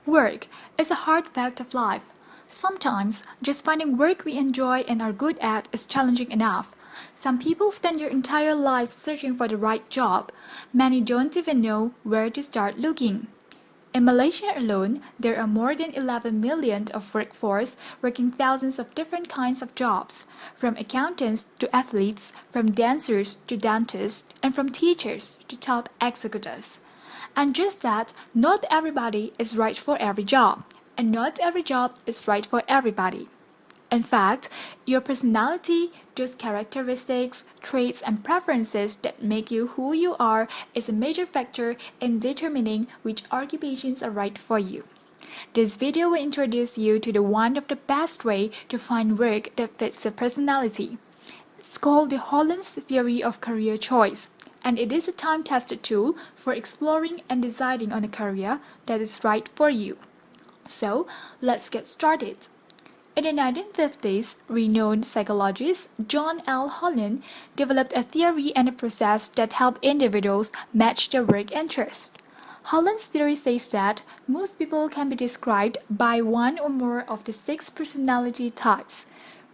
Work is a hard fact of life. Sometimes, just finding work we enjoy and are good at is challenging enough. Some people spend their entire lives searching for the right job. Many don't even know where to start looking. In Malaysia alone, there are more than 11 million of workforce working thousands of different kinds of jobs, from accountants to athletes, from dancers to dentists, and from teachers to top executives. And just that, not everybody is right for every job, and not every job is right for everybody. In fact, your personality, those characteristics, traits, and preferences that make you who you are is a major factor in determining which occupations are right for you. This video will introduce you to one of the best way to find work that fits your personality. It's called the Holland's theory of career choice, and it is a time-tested tool for exploring and deciding on a career that is right for you. So, let's get started. In the 1950s, renowned psychologist John L. Holland developed a theory and a process that helped individuals match their work interests. Holland's theory says that most people can be described by one or more of the 6 personality types: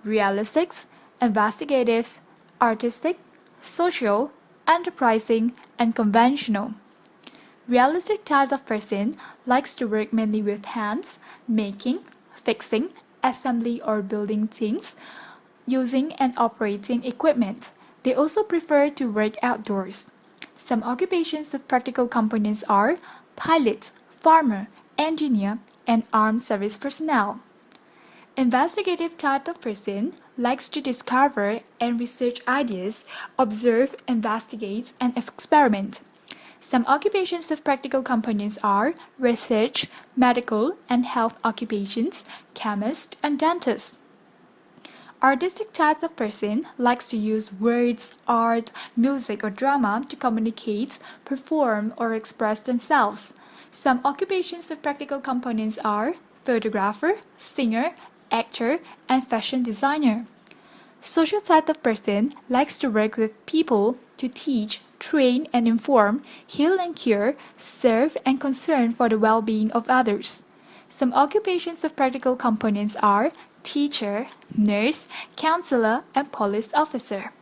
realistic, investigative, artistic, social, enterprising, and conventional. Realistic type of person likes to work mainly with hands, making, fixing, assembly or building things, using and operating equipment. They also prefer to work outdoors. Some occupations with practical components are pilot, farmer, engineer, and armed service personnel. Investigative type of person likes to discover and research ideas, observe, investigate, and experiment. Some occupations of practical components are research, medical and health occupations, chemist, and dentist. Artistic type of person likes to use words, art, music, or drama to communicate, perform, or express themselves. Some occupations of practical components are photographer, singer, actor, and fashion designer. Social type of person likes to work with people to teach, train and inform, heal and cure, serve and concern for the well-being of others. Some occupations of practical components are teacher, nurse, counselor, and police officer.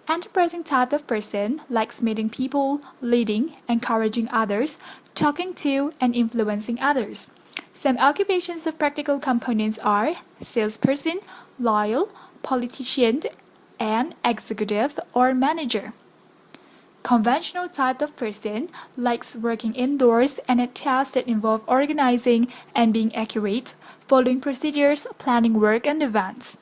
Enterprising type of person likes meeting people, leading, encouraging others, talking to, and influencing others. Some occupations of practical components are salesperson, loyal, politician, and executive or manager. Conventional type of person likes working indoors and at tasks that involve organizing and being accurate, following procedures, planning work and events.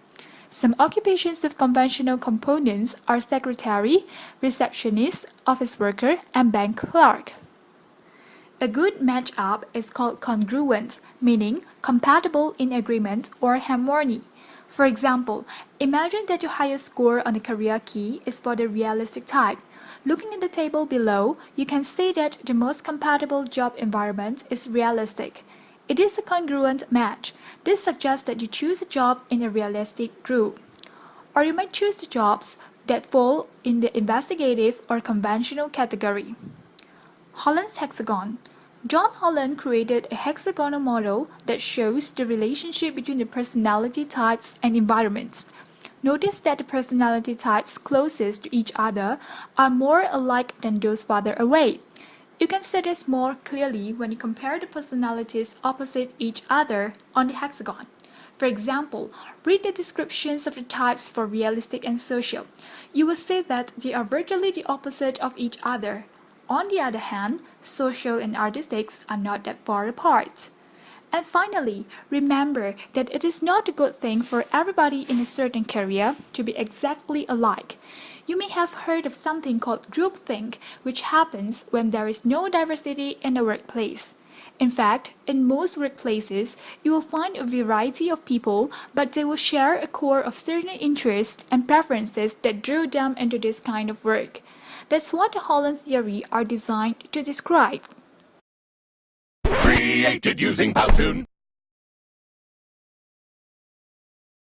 Some occupations of conventional components are secretary, receptionist, office worker, and bank clerk. A good match-up is called congruent, meaning compatible in agreement or harmony. For example, imagine that your highest score on the career key is for the realistic type. Looking at the table below, you can see that the most compatible job environment is realistic. It is a congruent match. This suggests that you choose a job in a realistic group. Or you might choose the jobs that fall in the investigative or conventional category. Holland's hexagon. John Holland created a hexagonal model that shows the relationship between the personality types and environments. Notice that the personality types closest to each other are more alike than those farther away. You can see this more clearly when you compare the personalities opposite each other on the hexagon. For example, read the descriptions of the types for realistic and social. You will see that they are virtually the opposite of each other. On the other hand, social and artistics are not that far apart. And finally, remember that it is not a good thing for everybody in a certain career to be exactly alike. You may have heard of something called groupthink, which happens when there is no diversity in the workplace. In fact, in most workplaces, you will find a variety of people, but they will share a core of certain interests and preferences that drew them into this kind of work. That's what the Holland theory are designed to describe. Created using Powtoon.